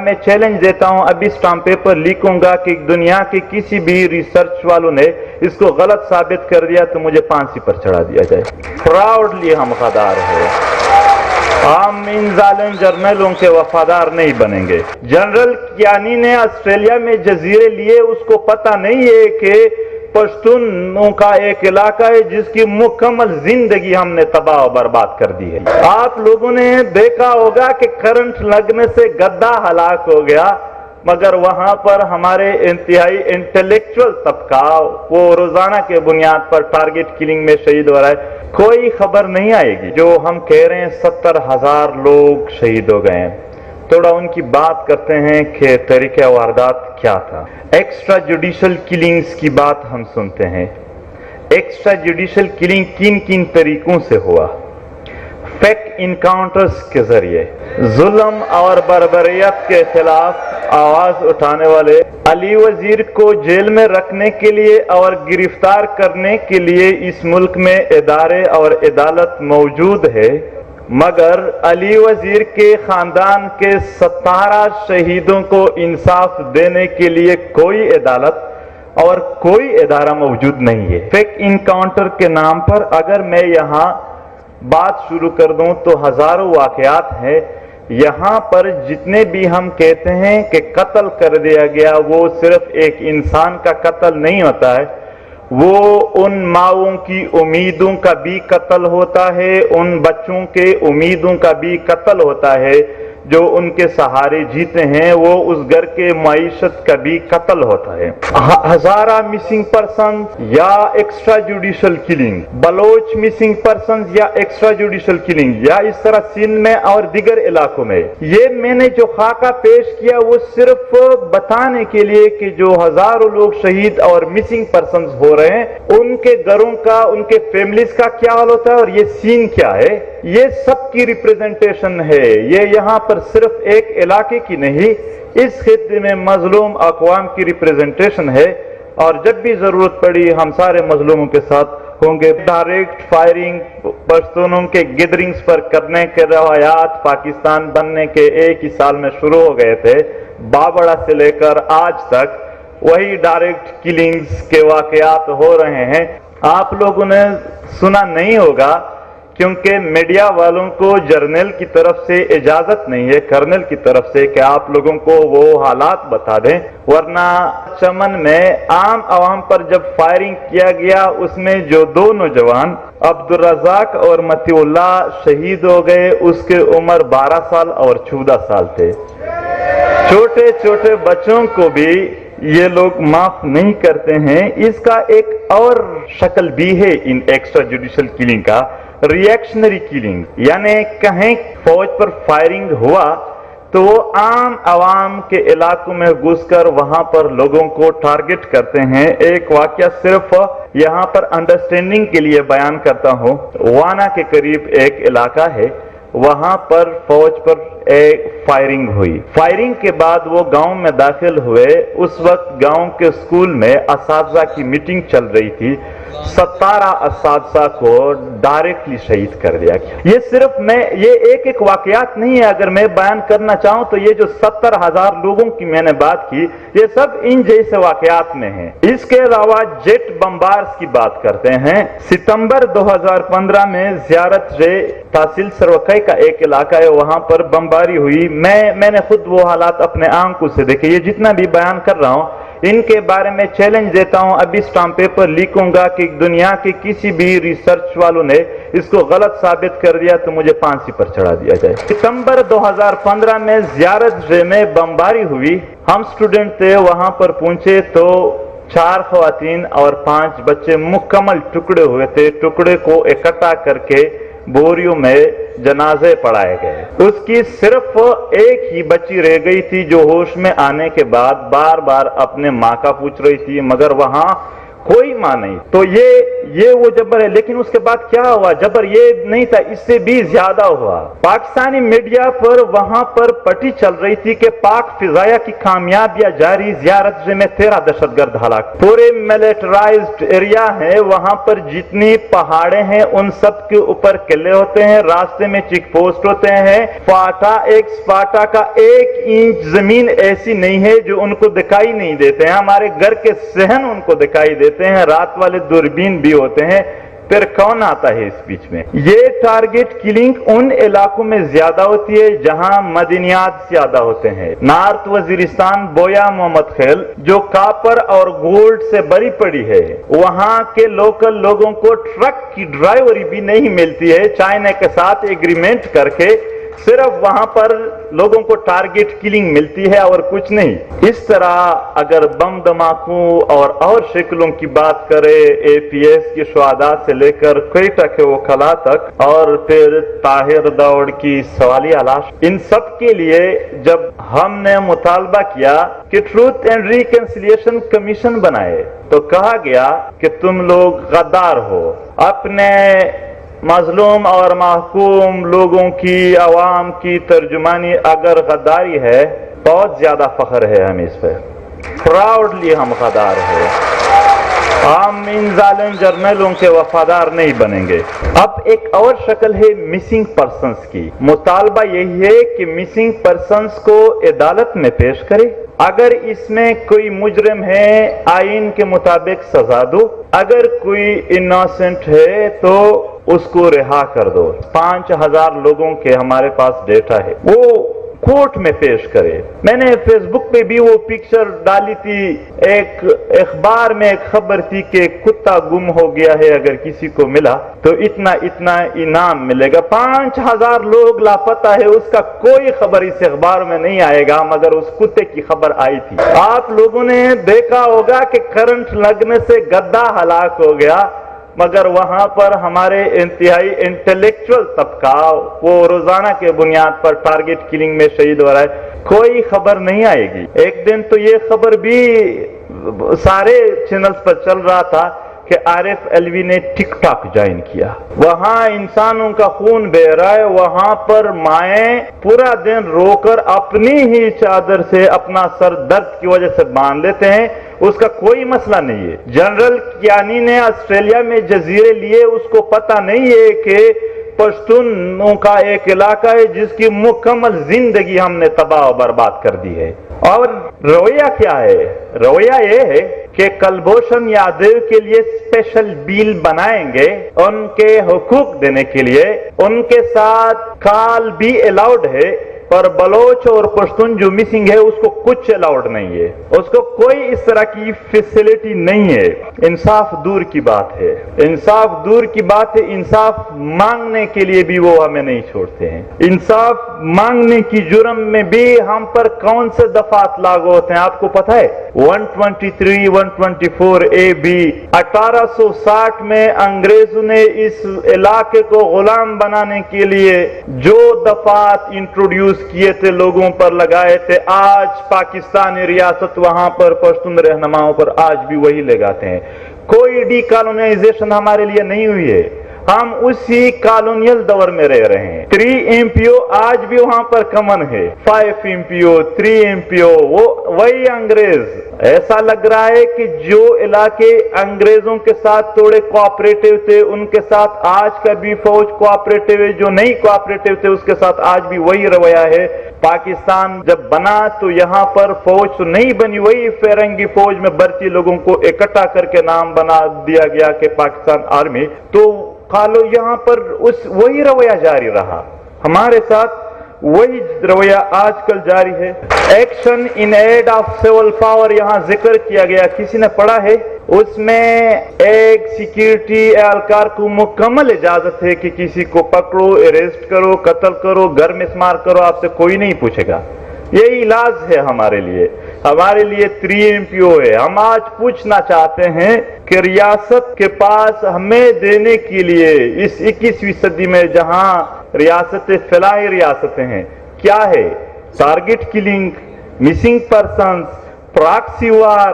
میں چیلنج دیتا ہوں, ابھی اسٹامپ پیپر لکھوں گا کہ دنیا کے کسی بھی ریسرچ والوں نے اس کو غلط ثابت کر دیا تو مجھے پھانسی پر چڑھا دیا جائے. پراؤڈلی ہم وفادار ہیں, ہم ان ظالم جرنیلوں کے وفادار نہیں بنیں گے. جنرل کیانی نے آسٹریلیا میں جزیرے لیے, اس کو پتہ نہیں ہے کہ پشتونوں کا ایک علاقہ ہے جس کی مکمل زندگی ہم نے تباہ و برباد کر دی ہے. آپ لوگوں نے دیکھا ہوگا کہ کرنٹ لگنے سے گدھا ہلاک ہو گیا, مگر وہاں پر ہمارے انتہائی انٹلیکچوئل طبقہ وہ روزانہ کے بنیاد پر ٹارگٹ کلنگ میں شہید ہو رہا ہے. کوئی خبر نہیں آئے گی. جو ہم کہہ رہے ہیں 70,000 لوگ شہید ہو گئے ہیں, تھوڑا ان کی بات کرتے ہیں کہ طریقہ واردات کیا تھا. ایکسٹرا جوڈیشل کلنگز کی بات ہم سنتے ہیں. ایکسٹرا جوڈیشل کلنگ کن کن طریقوں سے ہوا؟ فیک انکاؤنٹرز کے ذریعے. ظلم اور بربریت کے خلاف آواز اٹھانے والے علی وزیر کو جیل میں رکھنے کے لیے اور گرفتار کرنے کے لیے اس ملک میں ادارے اور عدالت موجود ہے, مگر علی وزیر کے خاندان کے 17 شہیدوں کو انصاف دینے کے لیے کوئی عدالت اور کوئی ادارہ موجود نہیں ہے. فیک انکاؤنٹر کے نام پر اگر میں یہاں بات شروع کر دوں تو ہزاروں واقعات ہیں. یہاں پر جتنے بھی ہم کہتے ہیں کہ قتل کر دیا گیا, وہ صرف ایک انسان کا قتل نہیں ہوتا ہے, وہ ان ماؤں کی امیدوں کا بھی قتل ہوتا ہے, ان بچوں کے امیدوں کا بھی قتل ہوتا ہے جو ان کے سہارے جیتے ہیں, وہ اس گھر کے معیشت کا بھی قتل ہوتا ہے. ہزارہ مسنگ پرسنز یا extra judicial killing, Baloch missing persons یا ایکسٹرا جوڈیشل کلنگ, یا اس طرح سندھ میں اور دیگر علاقوں میں. یہ میں نے جو خاکہ پیش کیا وہ صرف بتانے کے لیے کہ جو ہزاروں لوگ شہید اور مسنگ پرسنز ہو رہے ہیں, ان کے گھروں کا, ان کے فیملیز کا کیا حال ہوتا ہے اور یہ سین کیا ہے. یہ سب کی ریپریزنٹیشن ہے. یہ یہاں پر صرف ایک علاقے کی نہیں, اس خطے میں مظلوم اقوام کی ریپریزنٹیشن ہے, اور جب بھی ضرورت پڑی ہم سارے مظلوموں کے ساتھ ہوں گے. ڈائریکٹ فائرنگ پشتونوں کے گیدرنگز پر کرنے کے روایات پاکستان بننے کے ایک ہی سال میں شروع ہو گئے تھے. بابڑا سے لے کر آج تک وہی ڈائریکٹ کلنگز کے واقعات ہو رہے ہیں. آپ لوگوں نے سنا نہیں ہوگا کیونکہ میڈیا والوں کو جرنیل کی طرف سے اجازت نہیں ہے, کرنل کی طرف سے, کہ آپ لوگوں کو وہ حالات بتا دیں, ورنہ چمن میں عام عوام پر جب فائرنگ کیا گیا اس میں جو 2 نوجوان عبدالرزاق اور مطیع اللہ شہید ہو گئے, اس کے عمر 12 سال اور 14 سال تھے. چھوٹے چھوٹے بچوں کو بھی یہ لوگ معاف نہیں کرتے ہیں. اس کا ایک اور شکل بھی ہے ان ایکسٹرا جوڈیشل کلنگ کا, ریئیکشنری کلنگ. یعنی کہیں فوج پر فائرنگ ہوا تو وہ عام عوام کے علاقوں میں گھس کر وہاں پر لوگوں کو ٹارگٹ کرتے ہیں. ایک واقعہ صرف یہاں پر انڈرسٹینڈنگ کے لیے بیان کرتا ہوں. وانا کے قریب ایک علاقہ ہے, وہاں پر فوج پر ایک فائرنگ ہوئی. فائرنگ کے بعد وہ گاؤں میں داخل ہوئے. اس وقت گاؤں کے اسکول میں اساتذہ کی میٹنگ چل رہی تھی. 17 اساتذہ کو ڈائریکٹلی شہید کر دیا گیا. یہ صرف یہ ایک واقعات نہیں ہے. اگر میں بیان کرنا چاہوں تو یہ جو 70,000 لوگوں کی میں نے بات کی, یہ سب ان جیسے واقعات میں ہیں. اس کے علاوہ جیٹ بمبارز کی بات کرتے ہیں. ستمبر 2015 میں زیارت رے تحصیل سروکئی کا ایک علاقہ ہے, وہاں پر بمباری ہوئی. میں نے خود وہ حالات اپنے آنکھوں سے دیکھے. یہ جتنا بھی بیان کر رہا ہوں ان کے بارے میں چیلنج دیتا ہوں, ابھی اسٹامپ پیپر لکھوں گا کہ دنیا کے کسی بھی ریسرچ والوں نے اس کو غلط ثابت کر دیا تو مجھے پھانسی پر چڑھا دیا جائے. ستمبر 2015 میں زیارت رے میں بمباری ہوئی. ہم اسٹوڈنٹ تھے, وہاں پر پہنچے تو 4 خواتین اور 5 بچے مکمل ٹکڑے ہوئے تھے. ٹکڑے کو اکٹھا کر کے بوریوں میں جنازے پڑھائے گئے. اس کی صرف ایک ہی بچی رہ گئی تھی جو ہوش میں آنے کے بعد بار بار اپنے ماں کا پوچھ رہی تھی, مگر وہاں کوئی ماں نہیں. تو یہ وہ جبر ہے، لیکن اس کے بعد کیا ہوا؟ جبر یہ نہیں تھا، اس سے بھی زیادہ ہوا۔ پاکستانی میڈیا پر وہاں پر پٹی چل رہی تھی کہ پاک فضائیہ کی کامیابیاں جاری، زیارت میں 13 دہشت گرد ہلاک۔ پورے ملٹرائزڈ ایریا ہے، وہاں پر جتنی پہاڑیں ہیں ان سب کے اوپر قلعے ہوتے ہیں، راستے میں چیک پوسٹ ہوتے ہیں۔ فاٹا کا 1 انچ زمین ایسی نہیں ہے جو ان کو دکھائی نہیں دیتے ہیں، ہمارے گھر کے صحن ان کو دکھائی دیتے ہیں، رات والے دوربین بھی ہوتے ہیں۔ پھر کون آتا ہے اس بیچ میں؟ یہ ٹارگٹ کلنگ ان علاقوں میں زیادہ ہوتی ہے جہاں مدنیات زیادہ ہوتے ہیں۔ نارتھ وزیرستان بویا محمد خیل جو کاپر اور گولڈ سے بری پڑی ہے، وہاں کے لوکل لوگوں کو ٹرک کی ڈرائیوری بھی نہیں ملتی ہے، چائنا کے ساتھ ایگریمنٹ کر کے صرف وہاں پر لوگوں کو ٹارگٹ کلنگ ملتی ہے اور کچھ نہیں۔ اس طرح اگر بم دھماکوں اور شکلوں کی بات کرے، اے پی ایس کے شہداء سے لے کر کوئٹہ کے وکلاء تک، اور پھر طاہر داؤد کی سوالیہ لاش، ان سب کے لیے جب ہم نے مطالبہ کیا کہ ٹروتھ اینڈ ریکنسیلیشن کمیشن بنائے تو کہا گیا کہ تم لوگ غدار ہو۔ اپنے مظلوم اور محکوم لوگوں کی، عوام کی ترجمانی اگر غداری ہے، بہت زیادہ فخر ہے ہمیں اس پہ، پراؤڈلی ہم غدار ہیں۔ ہم ان ظالم جرنیلوں کے وفادار نہیں بنیں گے۔ اب ایک اور شکل ہے مسنگ پرسنز کی۔ مطالبہ یہی ہے کہ مسنگ پرسنز کو عدالت میں پیش کرے، اگر اس میں کوئی مجرم ہے آئین کے مطابق سزا دو، اگر کوئی انوسنٹ ہے تو اس کو رہا کر دو۔ 5000 لوگوں کے ہمارے پاس ڈیٹا ہے، وہ کورٹ میں پیش کرے۔ میں نے فیس بک پہ بھی وہ پکچر ڈالی تھی، ایک اخبار میں ایک خبر تھی کہ کتا گم ہو گیا ہے، اگر کسی کو ملا تو اتنا انعام ملے گا۔ 5000 لوگ لاپتہ ہے، اس کا کوئی خبر اس اخبار میں نہیں آئے گا، مگر اس کتے کی خبر آئی تھی۔ آپ لوگوں نے دیکھا ہوگا کہ کرنٹ لگنے سے گدھا ہلاک ہو گیا، مگر وہاں پر ہمارے انتہائی انٹلیکچوئل طبقہ وہ روزانہ کے بنیاد پر ٹارگٹ کلنگ میں شہید ہو رہا ہے، کوئی خبر نہیں آئے گی۔ ایک دن تو یہ خبر بھی سارے چینلز پر چل رہا تھا کہ عارف علوی نے ٹک ٹاک جوائن کیا۔ وہاں انسانوں کا خون بہ رہا ہے، وہاں پر مائیں پورا دن رو کر اپنی ہی چادر سے اپنا سر درد کی وجہ سے باندھ لیتے ہیں، اس کا کوئی مسئلہ نہیں ہے۔ جنرل کیانی نے آسٹریلیا میں جزیرے لیے، اس کو پتہ نہیں ہے کہ پشتونوں کا ایک علاقہ ہے جس کی مکمل زندگی ہم نے تباہ و برباد کر دی ہے۔ اور رویہ کیا ہے؟ رویہ یہ ہے کہ کلبھوشن یادو کے لیے اسپیشل بیل بنائیں گے ان کے حقوق دینے کے لیے، ان کے ساتھ کال بھی الاؤڈ ہے، پر بلوچ اور پشتون جو مسنگ ہے اس کو کچھ الاؤڈ نہیں ہے، اس کو کوئی اس طرح کی فیسلٹی نہیں ہے۔ انصاف دور کی بات ہے، انصاف دور کی بات ہے، انصاف مانگنے کے لیے بھی وہ ہمیں نہیں چھوڑتے ہیں۔ انصاف مانگنے کی جرم میں بھی ہم پر کون سے دفعات لاگو ہوتے ہیں آپ کو پتہ ہے؟ 123 124 اے بی 1860 میں انگریزوں نے اس علاقے کو غلام بنانے کے لیے جو دفعات انٹروڈیوس کیے تھے، لوگوں پر لگائے تھے، آج پاکستانی ریاست وہاں پر پشتون رہنماؤں پر آج بھی وہی لگاتے ہیں۔ کوئی ڈی کالونائزیشن ہمارے لیے نہیں ہوئی ہے، ہم اسی کالونیل دور میں رہ رہے ہیں۔ 3 MPO آج بھی وہاں پر کمن ہے، 5 MPO 3 MPO وہی انگریز۔ ایسا لگ رہا ہے کہ جو علاقے انگریزوں کے ساتھ تھوڑے کوآپریٹو تھے ان کے ساتھ آج کا بھی فوج کوآپریٹو ہے، جو نہیں کوآپریٹو تھے اس کے ساتھ آج بھی وہی رویہ ہے۔ پاکستان جب بنا تو یہاں پر فوج تو نہیں بنی، وہی فرنگی فوج میں بھرتی لوگوں کو اکٹھا کر کے نام بنا دیا گیا کہ پاکستان آرمی، تو قالو یہاں پر وہی رویہ جاری رہا، ہمارے ساتھ وہی رویہ آج کل جاری ہے۔ Action in aid of civil power یہاں ذکر کیا گیا، کسی نے پڑھا ہے؟ اس میں ایک سیکیورٹی اہلکار کو مکمل اجازت ہے کہ کسی کو پکڑو، اریسٹ کرو، قتل کرو، گھر میں اسمار کرو، آپ سے کوئی نہیں پوچھے گا۔ یہی علاج ہے ہمارے لیے، ہمارے لیے 3 MPO ہے۔ ہم آج پوچھنا چاہتے ہیں کہ ریاست کے پاس ہمیں دینے کے لیے اس 21ویں صدی میں جہاں ریاستیں فلاحی ریاستیں ہیں، کیا ہے؟ Target killing, missing persons, proxy وار،